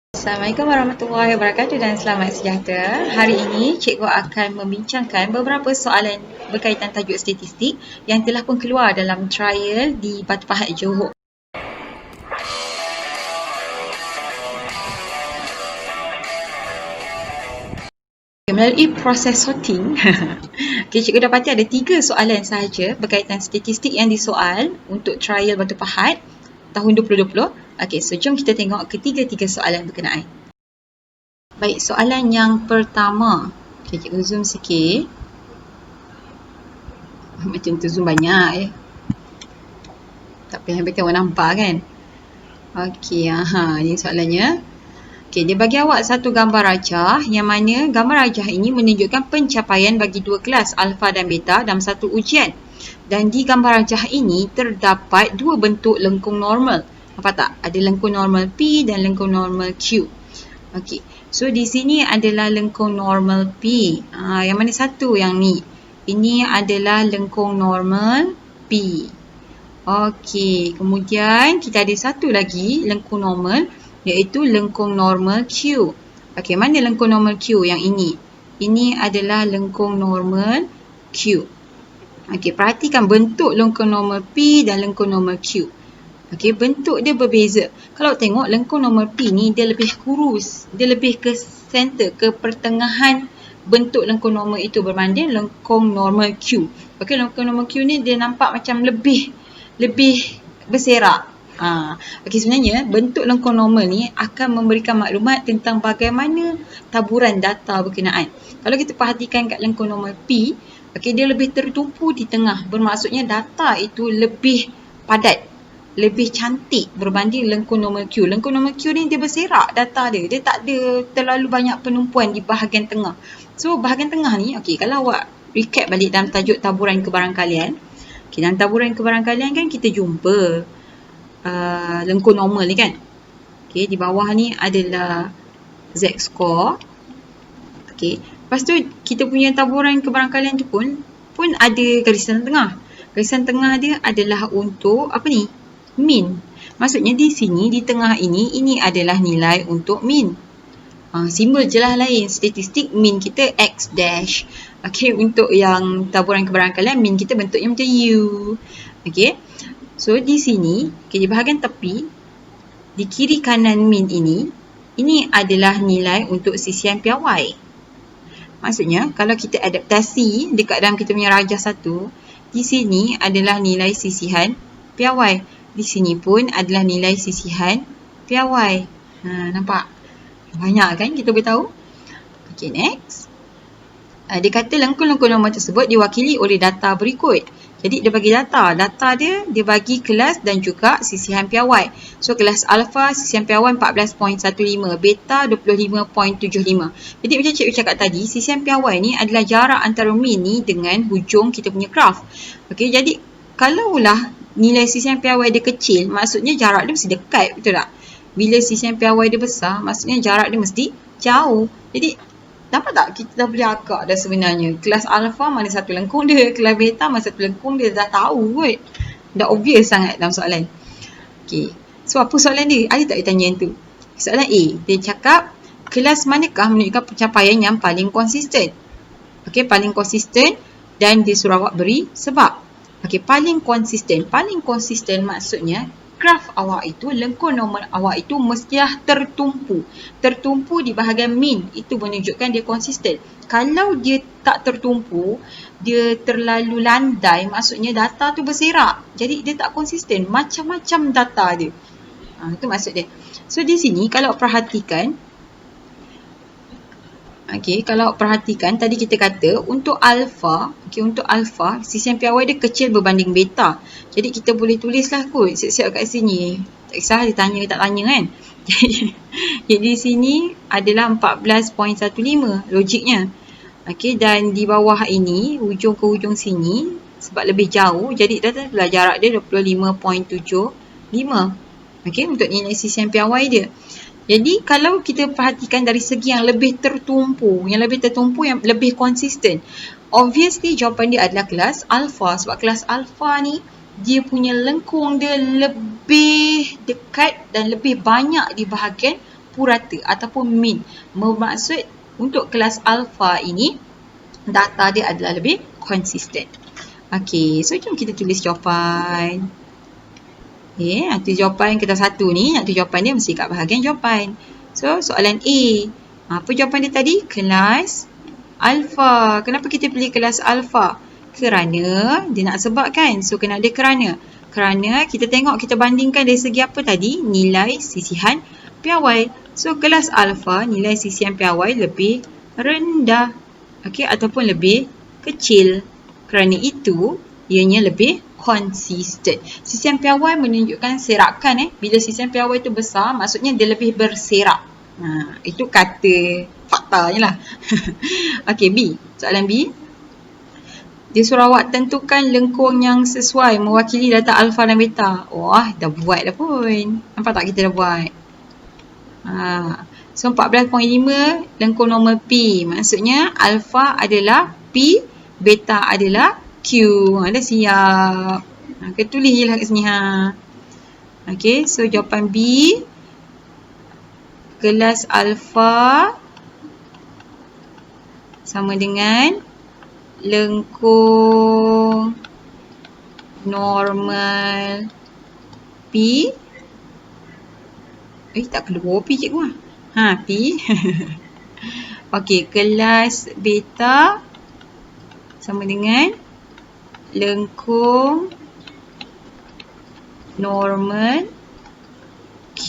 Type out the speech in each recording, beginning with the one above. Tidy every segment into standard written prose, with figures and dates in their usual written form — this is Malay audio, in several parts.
Assalamualaikum warahmatullahi wabarakatuh dan selamat sejahtera. Hari ini cikgu akan membincangkan beberapa soalan berkaitan tajuk statistik yang telah pun keluar dalam trial di Batu Pahat Johor. Melalui proses sorting, cikgu dapati ada 3 soalan sahaja berkaitan statistik yang disoal untuk trial Batu Pahat tahun 2020. So jom kita tengok ketiga-tiga soalan berkenaan. Baik, soalan yang pertama. Cikgu zoom sikit. Macam tu zoom banyak ya. Tak payah habis awak nampak kan? Ini soalannya. Dia bagi awak satu gambar rajah yang mana gambar rajah ini menunjukkan pencapaian bagi dua kelas alfa dan beta dalam satu ujian. Dan di gambar rajah ini terdapat dua bentuk lengkung normal. Nampak tak? Ada lengkung normal P dan lengkung normal Q. So di sini adalah lengkung normal P. Yang mana satu yang ni? Ini adalah lengkung normal P. Kemudian kita ada satu lagi lengkung normal, iaitu lengkung normal Q. Mana lengkung normal Q yang ini? Ini adalah lengkung normal Q. Perhatikan bentuk lengkung normal P dan lengkung normal Q. Bentuk dia berbeza. Kalau tengok lengkung normal P ni dia lebih kurus, dia lebih ke center, ke pertengahan bentuk lengkung normal itu berbanding lengkung normal Q. Lengkung normal Q ni dia nampak macam lebih berserak. Sebenarnya bentuk lengkung normal ni akan memberikan maklumat tentang bagaimana taburan data berkenaan. Kalau kita perhatikan kat lengkung normal P, dia lebih tertumpu di tengah. Bermaksudnya data itu lebih padat, lebih cantik berbanding lengkung normal Q. Lengkung normal Q ni dia berserak data dia. Dia tak ada terlalu banyak penumpuan di bahagian tengah. So bahagian tengah ni, kalau awak recap balik dalam tajuk taburan kebarangkalian, dalam taburan kebarangkalian kan kita jumpa lengkung normal ni kan. Di bawah ni adalah Z-score. Lepas tu kita punya taburan kebarangkalian tu pun ada garisan tengah. Garisan tengah dia adalah untuk apa ni? Mean. Maksudnya di sini, di tengah ini adalah nilai untuk mean. Simbol je lah lain. Statistik mean kita X dash. Untuk yang taburan kebarangkalian, mean kita bentuknya macam U. So di sini, di bahagian tepi, di kiri kanan mean ini adalah nilai untuk sisian piawai. Maksudnya, kalau kita adaptasi dekat dalam kita punya rajah satu, di sini adalah nilai sisihan piawai. Di sini pun adalah nilai sisihan piawai. Nampak? Banyak kan kita boleh tahu? Next. Dia kata lengkung-lengkung normal tersebut diwakili oleh data berikut. Jadi dia bagi data. Data dia bagi kelas dan juga sisihan piawai. So kelas alfa sisihan piawai 14.15, beta 25.75. Jadi macam cikgu cakap tadi, sisihan piawai ni adalah jarak antara mean ni dengan hujung kita punya graf. Jadi kalaulah nilai sisihan piawai dia kecil, maksudnya jarak dia mesti dekat, betul tak? Bila sisihan piawai dia besar, maksudnya jarak dia mesti jauh. Jadi nampak tak? Kita dah boleh agak dah sebenarnya. Kelas alfa mana satu lengkung dia, kelas beta mana satu lengkung dia, dah tahu kot. Dah obvious sangat dalam soalan. So apa soalan dia? Ada tak dia tanya yang tu? Soalan A, dia cakap kelas manakah menunjukkan pencapaian yang paling konsisten? Paling konsisten dan dia suruh awak beri sebab. Paling konsisten. Paling konsisten maksudnya graf awak itu, lengkung normal awak itu mestilah tertumpu. Tertumpu di bahagian mean. Itu menunjukkan dia konsisten. Kalau dia tak tertumpu, dia terlalu landai, maksudnya data tu berserak. Jadi dia tak konsisten. Macam-macam data dia. Itu maksud dia. So di sini kalau perhatikan, kalau perhatikan tadi kita kata untuk alfa, untuk alfa sisihan piawai dia kecil berbanding beta. Jadi kita boleh tulislah kot siap-siap kat sini. Tak kisah dia tanya tak tanya kan. Jadi di sini adalah 14.15 logiknya. Dan di bawah ini hujung ke hujung sini sebab lebih jauh, jadi dah jarak dia 25.75. Untuk nilai sisihan piawai dia. Jadi kalau kita perhatikan dari segi yang lebih tertumpu, yang lebih konsisten, obviously jawapan dia adalah kelas alfa. Sebab kelas alfa ni dia punya lengkung dia lebih dekat dan lebih banyak di bahagian purata ataupun mean. Bermaksud untuk kelas alpha ini data dia adalah lebih konsisten. Okey, so jom kita tulis jawapan. Okey, tu jawapan kita satu ni, tu jawapan dia mesti kat bahagian jawapan. So, soalan A. Apa jawapan dia tadi? Kelas alpha. Kenapa kita pilih kelas alpha? Kerana dia nak sebab kan. So, kena ada kerana. Kerana kita tengok, kita bandingkan dari segi apa tadi? Nilai sisihan piawai. So, kelas alpha nilai sisihan piawai lebih rendah. Okey, ataupun lebih kecil. Kerana itu, ianya lebih konsisten. Sisihan piawai menunjukkan serakan. Bila sisihan piawai itu besar, maksudnya dia lebih berserak. Itu kata faktanya lah. Okey, B. Soalan B. Dia suruh awak tentukan lengkung yang sesuai mewakili data alfa dan beta. Wah, dah buat dah pun. Nampak tak kita dah buat? So, 14.5 lengkung normal P. Maksudnya alfa adalah P, beta adalah Q. Dah siap. Kita tulis je lah kat sini. Okey, so jawapan B. Kelas alfa sama dengan lengkung normal P. Tak keluar P cikgu lah. P. Okey, kelas beta sama dengan lengkung normal Q.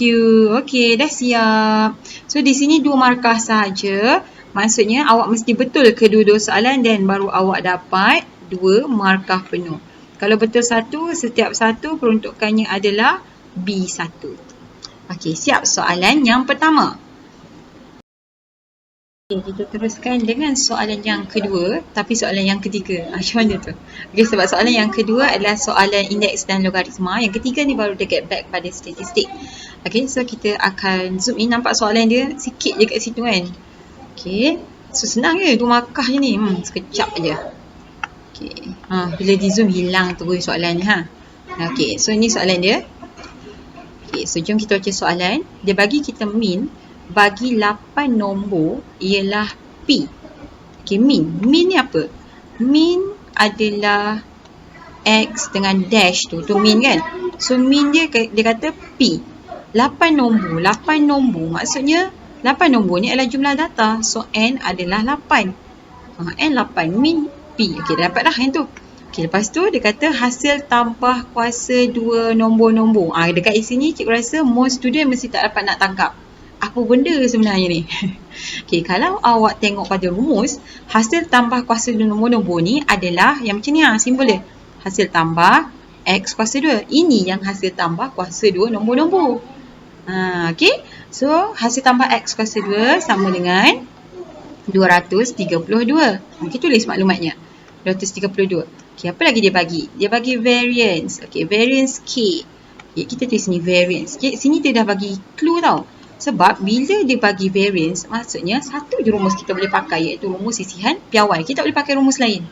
Okey, dah siap. So, di sini 2 markah sahaja. Maksudnya, awak mesti betul kedua-dua soalan dan baru awak dapat 2 markah penuh. Kalau betul satu, setiap satu peruntukannya adalah B1. Okey, siap soalan yang pertama. Okay, kita teruskan dengan soalan yang kedua, tapi soalan yang ketiga. Macam mana tu? Okay, sebab soalan yang kedua adalah soalan indeks dan logaritma. Yang ketiga ni baru dia get back pada statistik. Okay, so kita akan zoom in. Nampak soalan dia sikit je kat situ kan? Okay, so senang je. 2 markah je ni. Sekejap je. Okay, bila di zoom hilang terus soalan ni. Okay, so ni soalan dia. Okay, so jom kita baca soalan. Dia bagi kita mean bagi 8 nombor ialah P. Okay, mean. Mean ni apa? Mean adalah X dengan dash tu. Tu mean kan? So, mean dia kata P. 8 nombor. 8 nombor. Maksudnya, 8 nombor ni adalah jumlah data. So, N adalah 8. N 8. Mean P. Okay, dah dapat dah yang tu. Okay, lepas tu dia kata hasil tambah kuasa 2 nombor-nombor. Dekat sini cikgu rasa most student mesti tak dapat nak tangkap. Apa benda sebenarnya ni? Okay, kalau awak tengok pada rumus, hasil tambah kuasa 2 nombor-nombor ni adalah yang macam ni simbol dia. Hasil tambah X kuasa 2. Ini yang hasil tambah kuasa 2 nombor-nombor. Okay, so hasil tambah X kuasa 2 sama dengan 232. Kita tulis maklumatnya. 232. Okay, apa lagi dia bagi? Dia bagi variance. Okay, variance K. Okay, kita tulis sini variance. Okay, sini dia dah bagi clue tau. Sebab bila dia bagi variance, maksudnya satu je rumus kita boleh pakai, iaitu rumus sisihan piawai. Kita tak boleh pakai rumus lain.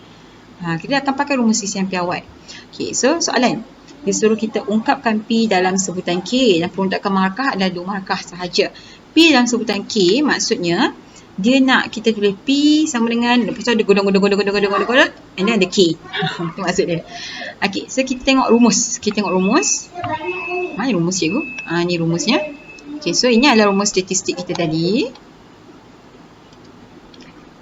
Kita akan pakai rumus sisihan piawai. Okay, so soalan. Dia suruh kita ungkapkan P dalam sebutan K. Dan peruntukan markah adalah 2 markah sahaja. P dalam sebutan K maksudnya, dia nak kita tulis P sama dengan, lepas tu ada godong-godong, and then ada K. Itu maksud dia. Okay, so kita tengok rumus. Kita tengok rumus. Mana rumus cikgu? Ni rumusnya. Okay, so ini adalah rumus statistik kita tadi.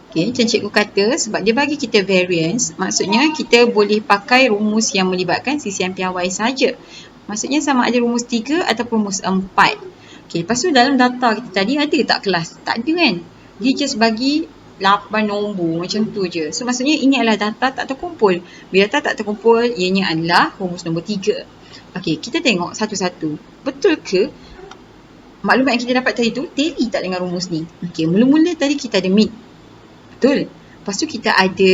Okay, macam cikgu kata, sebab dia bagi kita variance, maksudnya kita boleh pakai rumus yang melibatkan sisihan piawai saja. Maksudnya sama ada rumus 3 ataupun rumus 4. Okay, lepas tu dalam data kita tadi ada tak kelas? Tak ada kan? Dia just bagi 8 nombor macam tu je. So maksudnya ini adalah data tak terkumpul. Bila data tak terkumpul, ianya adalah rumus nombor 3. Okay, kita tengok satu-satu. Betul ke maklumat yang kita dapat tadi tu tally tak dengan rumus ni? Okay, mula-mula tadi kita ada mean. Betul. Lepas tu kita ada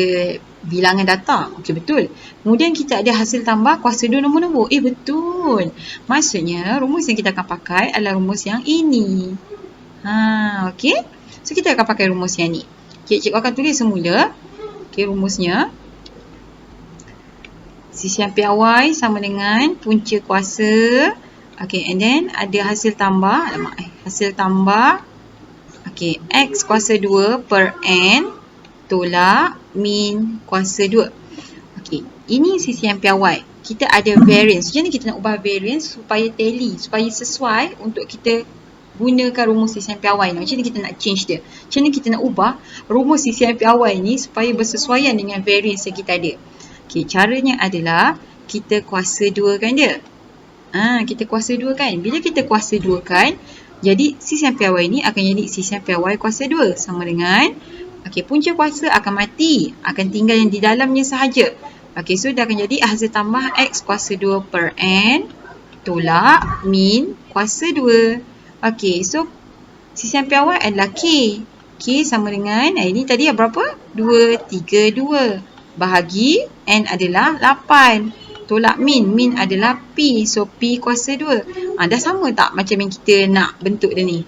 bilangan data. Okay, betul. Kemudian kita ada hasil tambah kuasa 2 nombor-nombor. Betul. Maksudnya rumus yang kita akan pakai adalah rumus yang ini. Okay. So kita akan pakai rumus yang ni. Okay, cikgu akan tulis semula. Okay, rumusnya. Sisihan piawai sama dengan punca kuasa Okay, and then ada hasil tambah. Hasil tambah. Okay, X kuasa 2 per N tolak min kuasa 2. Okay, ini sisian piawai. Kita ada variance. Macam mana kita nak ubah variance supaya tally, supaya sesuai untuk kita gunakan rumus sisian piawai ni. Macam mana kita nak change dia? Macam mana kita nak ubah rumus sisian piawai ni supaya bersesuaian dengan variance yang kita ada? Okay, caranya adalah kita kuasa 2 kan dia. Kita kuasa 2 kan. Bila kita kuasa 2 kan, jadi sisian piawai ni akan jadi sisian piawai kuasa 2 sama dengan punca kuasa akan mati, akan tinggal yang di dalamnya sahaja. So dia akan jadi hasil tambah X kuasa 2 per N tolak min kuasa 2. So sisian piawai adalah K. K sama dengan, ini tadi berapa? 2, 3, 2. Bahagi N adalah 8. Tolak min. Min adalah P. So P kuasa 2. Dah sama tak macam yang kita nak bentuk dia ni?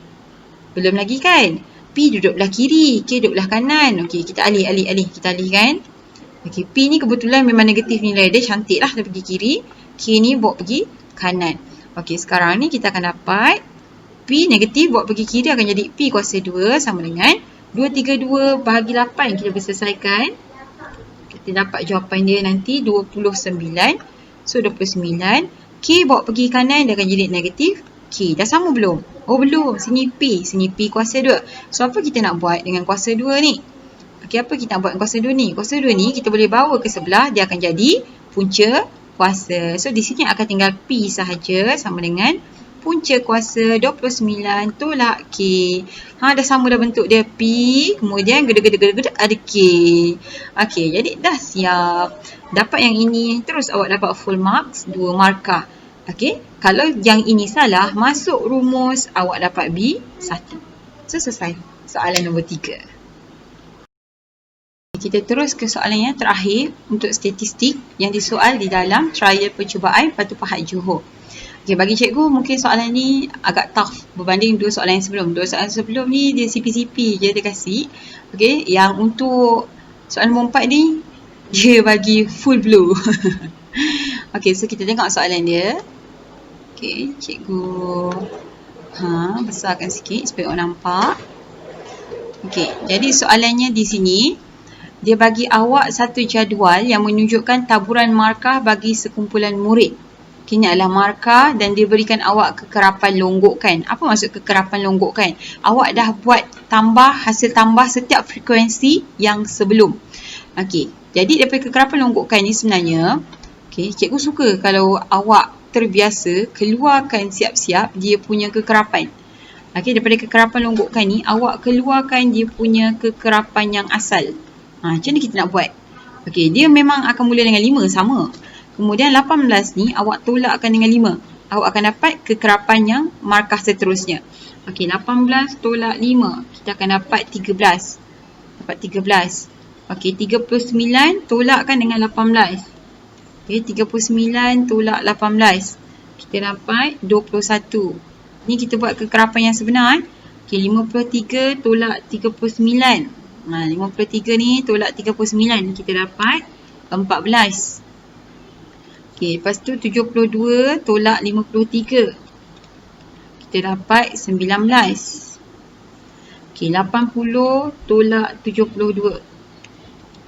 Belum lagi kan? P duduk belah kiri, K duduk belah kanan. Kita alih. Kita alihkan. P ni kebetulan memang negatif nilai dia, cantik lah dia pergi kiri. K ni bawa pergi kanan. Sekarang ni kita akan dapat P negatif bawa pergi kiri akan jadi P kuasa 2 sama dengan 232 bahagi 8. Kita berselesaikan. Kita dapat jawapan dia nanti 29. So 29. K bawa pergi kanan dia akan jadi negatif K. Dah sama belum? Oh belum. Sini P. Sini P kuasa 2. So apa kita nak buat dengan kuasa 2 ni? Apa kita nak buat dengan kuasa 2 ni? Kuasa 2 ni kita boleh bawa ke sebelah. Dia akan jadi punca kuasa. So di sini akan tinggal P sahaja sama dengan punca kuasa 29 tolak K. Dah sama dah bentuk dia P. Kemudian gede-gede ada K. Jadi dah siap. Dapat yang ini, terus awak dapat full marks, 2 markah. Kalau yang ini salah, masuk rumus, awak dapat B1. So selesai. Soalan nombor 3. Kita terus ke soalan yang terakhir untuk statistik yang disoal di dalam trial percubaan Batu Pahat Johor. Bagi cikgu mungkin soalan ni agak tough berbanding 2 soalan yang sebelum. 2 soalan sebelum ni dia CP-CP je dia kasih. Yang untuk soalan nombor 4 ni dia bagi full blow. So kita tengok soalan dia. Cikgu besarkan sikit supaya awak nampak. Jadi soalannya di sini dia bagi awak satu jadual yang menunjukkan taburan markah bagi sekumpulan murid. Ini adalah markah dan diberikan awak kekerapan longgokan. Apa maksud kekerapan longgokan? Awak dah buat hasil tambah setiap frekuensi yang sebelum. Jadi daripada kekerapan longgokan ni sebenarnya, cikgu suka kalau awak terbiasa keluarkan siap-siap dia punya kekerapan. Daripada kekerapan longgokan ni, awak keluarkan dia punya kekerapan yang asal. Macam ni kita nak buat. Dia memang akan mula dengan 5, sama. Kemudian 18 ni awak tolakkan dengan 5. Awak akan dapat kekerapan yang markah seterusnya. 18 tolak 5. Kita akan dapat 13. Dapat 13. 39 tolakkan dengan 18. 39 tolak 18. Kita dapat 21. Ni kita buat kekerapan yang sebenar. 53 tolak 39. 53 ni tolak 39. Kita dapat 14. Lepas tu 72 tolak 53. Kita dapat 19. 80 tolak 72.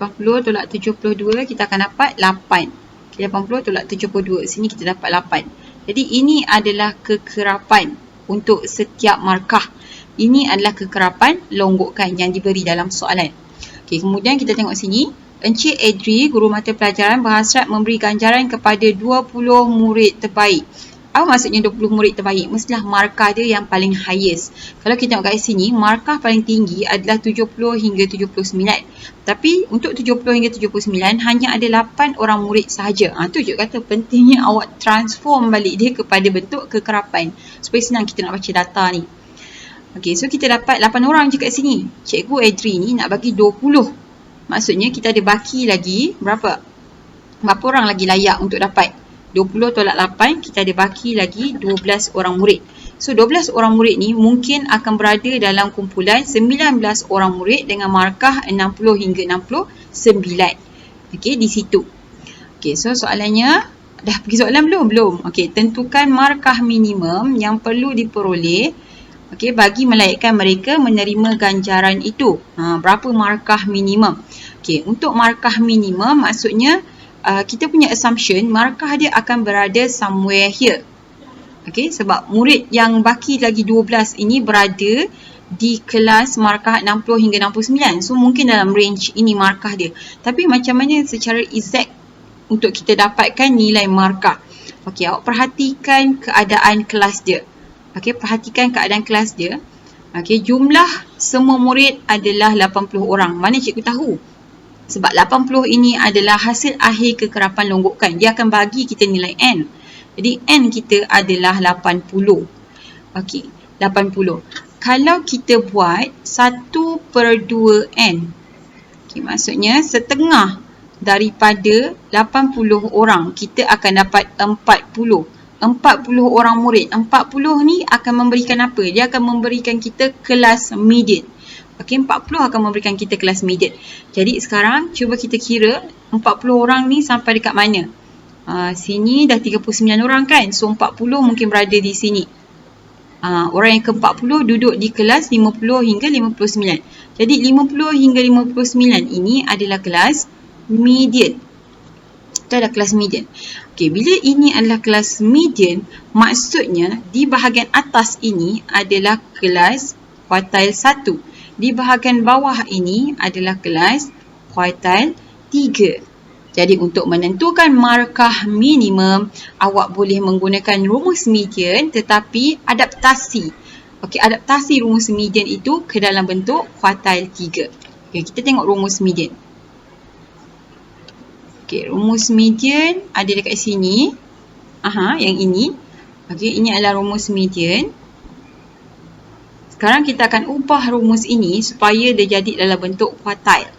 80 tolak 72 kita akan dapat 8. 80 tolak 72. Sini kita dapat 8. Jadi ini adalah kekerapan untuk setiap markah. Ini adalah kekerapan longgokan yang diberi dalam soalan. Kemudian kita tengok sini. Encik Adri, guru mata pelajaran berhasrat memberi ganjaran kepada 20 murid terbaik. Apa maksudnya 20 murid terbaik? Mestilah markah dia yang paling highest. Kalau kita tengok kat sini, markah paling tinggi adalah 70 hingga 79. Tapi untuk 70 hingga 79, hanya ada 8 orang murid sahaja. Tu je kata pentingnya awak transform balik dia kepada bentuk kekerapan. Supaya senang kita nak baca data ni. So kita dapat 8 orang je kat sini. Cikgu Adri ni nak bagi 20. Maksudnya kita ada baki lagi berapa? Berapa orang lagi layak untuk dapat? 20 tolak 8, kita ada baki lagi 12 orang murid. So 12 orang murid ni mungkin akan berada dalam kumpulan 19 orang murid dengan markah 60 hingga 69. Di situ. So soalannya Dah pergi soalan belum? Belum. Okey, tentukan markah minimum yang perlu diperoleh bagi melayakan mereka menerima ganjaran itu. Berapa markah minimum? Okey, untuk markah minimum maksudnya kita punya assumption markah dia akan berada somewhere here. Okey, sebab murid yang baki lagi 12 ini berada di kelas markah 60 hingga 69. So mungkin dalam range ini markah dia. Tapi macam mana secara exact untuk kita dapatkan nilai markah? Okey, awak perhatikan keadaan kelas dia. Okey, perhatikan keadaan kelas dia. Okey, jumlah semua murid adalah 80 orang. Mana cikgu tahu? Sebab 80 ini adalah hasil akhir kekerapan longgokan. Dia akan bagi kita nilai N. Jadi N kita adalah 80. Okey, 80. Kalau kita buat 1/2N. Okey, maksudnya setengah daripada 80 orang, kita akan dapat 40. 40 orang murid. 40 ni akan memberikan apa? Dia akan memberikan kita kelas median. Okey, 40 akan memberikan kita kelas median. Jadi sekarang cuba kita kira 40 orang ni sampai dekat mana? Sini dah 39 orang kan? So 40 mungkin berada di sini. Orang yang ke-40 duduk di kelas 50 hingga 59. Jadi 50 hingga 59 ini adalah kelas median. Itu adalah kelas median. Okey, bila ini adalah kelas median, maksudnya di bahagian atas ini adalah kelas kuartil 1. Di bahagian bawah ini adalah kelas kuartil 3. Jadi untuk menentukan markah minimum, awak boleh menggunakan rumus median tetapi adaptasi. Okey, adaptasi rumus median itu ke dalam bentuk kuartil 3. Okey, kita tengok rumus median. Okey, rumus median ada dekat sini. Yang ini. Okey, ini adalah rumus median. Sekarang kita akan ubah rumus ini supaya dia jadi dalam bentuk kuartil.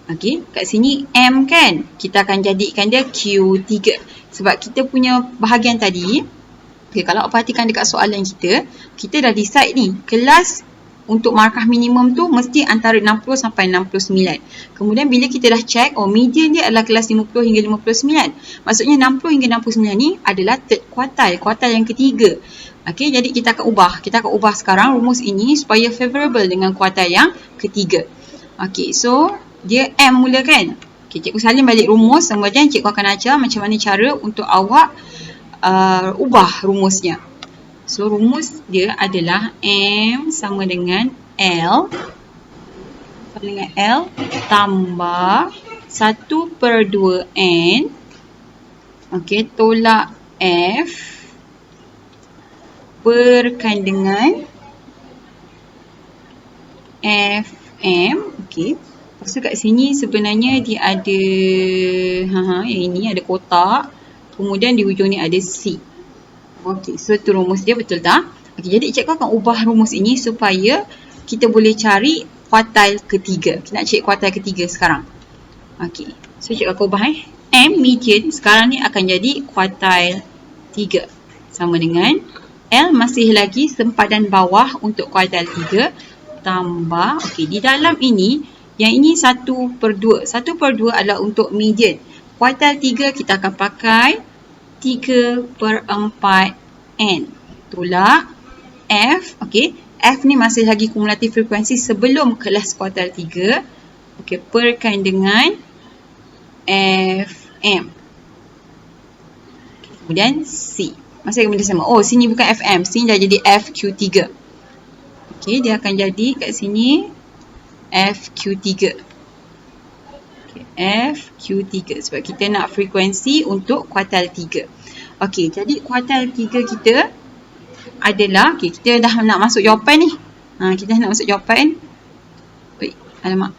Okey, kat sini M kan? Kita akan jadikan dia Q3. Sebab kita punya bahagian tadi, kalau awak perhatikan dekat soalan kita dah decide ni, kelas untuk markah minimum tu mesti antara 60 sampai 69. Kemudian bila kita dah check, median dia adalah kelas 50 hingga 59. Maksudnya 60 hingga 69 ni adalah third kuartil, kuartil yang ketiga. Okey, jadi kita akan ubah. Kita akan ubah sekarang rumus ini supaya favorable dengan kuartil yang ketiga. Okey, so dia M mula kan? Okay, cikgu salin balik rumus, kemudian cikgu akan ajar macam mana cara untuk awak ubah rumusnya. So rumus dia adalah M sama dengan L tambah 1/2N tolak F berkaitan dengan FM. Okey. Lepas tu kat sini sebenarnya dia ada yang ini ada kotak. Kemudian di hujung ni ada C. Okey, so tu rumus dia, betul tak? Okey, jadi cikgu akan ubah rumus ini supaya kita boleh cari kuartil ketiga. Kita nak cari kuartil ketiga sekarang. Okey, so cikgu akan ubah M median sekarang ni akan jadi kuartil 3. Sama dengan L masih lagi sempadan bawah untuk kuartil 3 tambah, okey, di dalam ini yang ini 1/2. 1/2 adalah untuk median. Kuartil 3 kita akan pakai 3/4N. Tolak F. Okey, F ni masih lagi kumulatif frekuensi sebelum kelas kuartil 3. Okey, perkaitan dengan FM. Kemudian C. Masih benda sama. Oh, sini bukan FM. Sini dah jadi FQ3. Okey, dia akan jadi kat sini FQ3. Okay, FQ3 sebab kita nak frekuensi untuk kuartil 3. Okey, jadi kuartil 3 kita adalah, okey, kita dah nak masuk jawapan ni. Kita dah nak masuk jawapan. Alamak.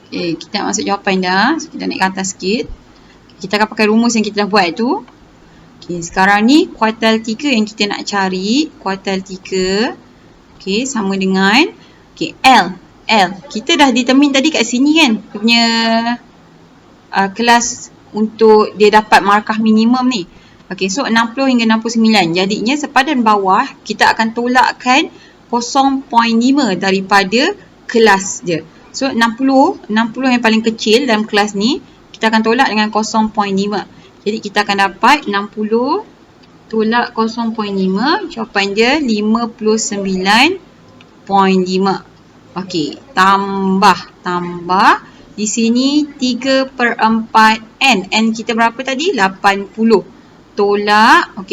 Okey, kita nak masuk jawapan dah. So, kita naik ke atas sikit. Kita akan pakai rumus yang kita dah buat tu. Okey, sekarang ni kuartil 3 yang kita nak cari. Kuartil 3. Okey, sama dengan L. Kita dah determine tadi kat sini kan. Dia punya kelas untuk dia dapat markah minimum ni. Okey, so 60 hingga 69. Jadinya sepadan bawah kita akan tolakkan 0.5 daripada kelas dia. So 60 yang paling kecil dalam kelas ni kita kita akan tolak dengan 0.5. Jadi kita akan dapat 60 tolak 0.5. Jawapan dia 59.5. Okey, tambah. Di sini 3/4 N kita berapa tadi? 80. Tolak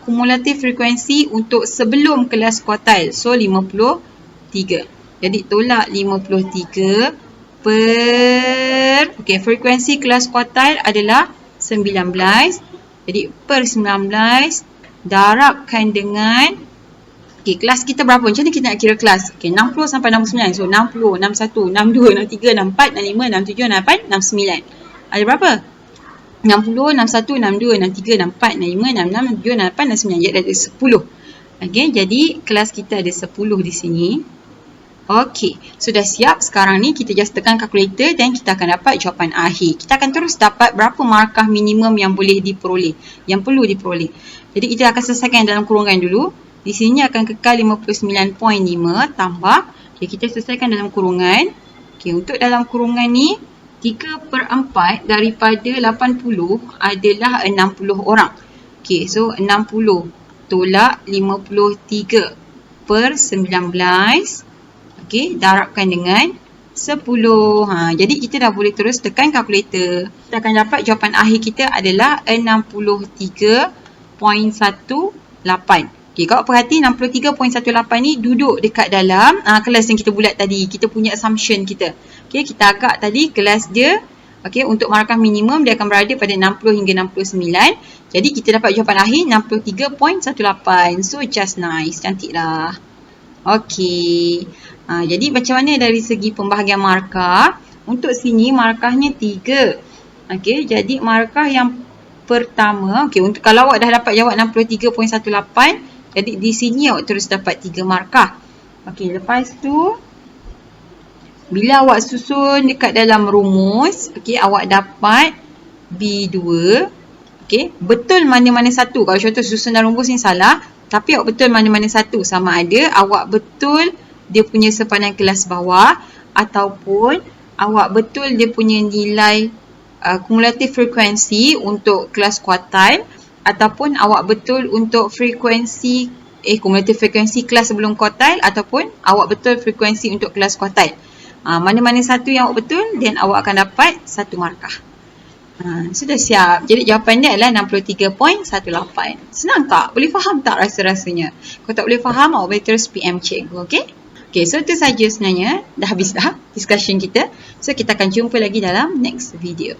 kumulatif frekuensi untuk sebelum kelas kuartil. So 53. Jadi tolak 53 per frekuensi kelas kuartil adalah 19. Jadi per 19 darabkan dengan kelas kita berapa? Macam ni kita nak kira kelas. 60 sampai 69. So 60, 61, 62, 63, 64, 65, 67, 68, 69. Ada berapa? 60, 61, 62, 63, 64, 65, 66, 67, 68, 69. Jadi ada 10. Jadi kelas kita ada 10 di sini. Sudah siap. Sekarang ni kita just tekan kalkulator dan kita akan dapat jawapan akhir. Kita akan terus dapat berapa markah minimum yang boleh diperoleh, yang perlu diperoleh. Jadi kita akan selesaikan dalam kurungan dulu. Di sini akan kekal 59.5 tambah. Kita selesaikan dalam kurungan. Untuk dalam kurungan ni 3/4 daripada 80 adalah 60 orang. So 60 tolak 53 per 19. Darabkan dengan 10. Jadi kita dah boleh terus tekan kalkulator. Kita akan dapat jawapan akhir kita adalah 63.18. Kalau perhati 63.18 ni duduk dekat dalam kelas yang kita bulat tadi. Kita punya assumption kita. Kita agak tadi kelas dia untuk markah minimum dia akan berada pada 60 hingga 69. Jadi kita dapat jawapan akhir 63.18. So just nice. Cantik lah. Jadi macam mana dari segi pembahagian markah? Untuk sini markahnya 3. Jadi markah yang pertama, untuk kalau awak dah dapat jawab 63.18, jadi di sini awak terus dapat 3 markah. Lepas tu bila awak susun dekat dalam rumus, awak dapat B2. Betul mana-mana satu. Kalau contoh susun dalam rumus ni salah, tapi awak betul mana-mana satu. Sama ada awak betul dia punya sepadan kelas bawah ataupun awak betul dia punya nilai kumulatif frekuensi untuk kelas kuartil, ataupun awak betul untuk frekuensi kumulatif frekuensi kelas sebelum kuartil, ataupun awak betul frekuensi untuk kelas kuartil. Mana-mana satu yang awak betul, then awak akan dapat 1 markah. Sudah siap. Jadi jawapan dia adalah 63.18. Senang tak? Boleh faham tak rasa-rasanya? Kalau tak boleh faham, awak boleh terus PM cikgu. So itu saja sebenarnya. Dah habis dah discussion kita. So kita akan jumpa lagi dalam next video.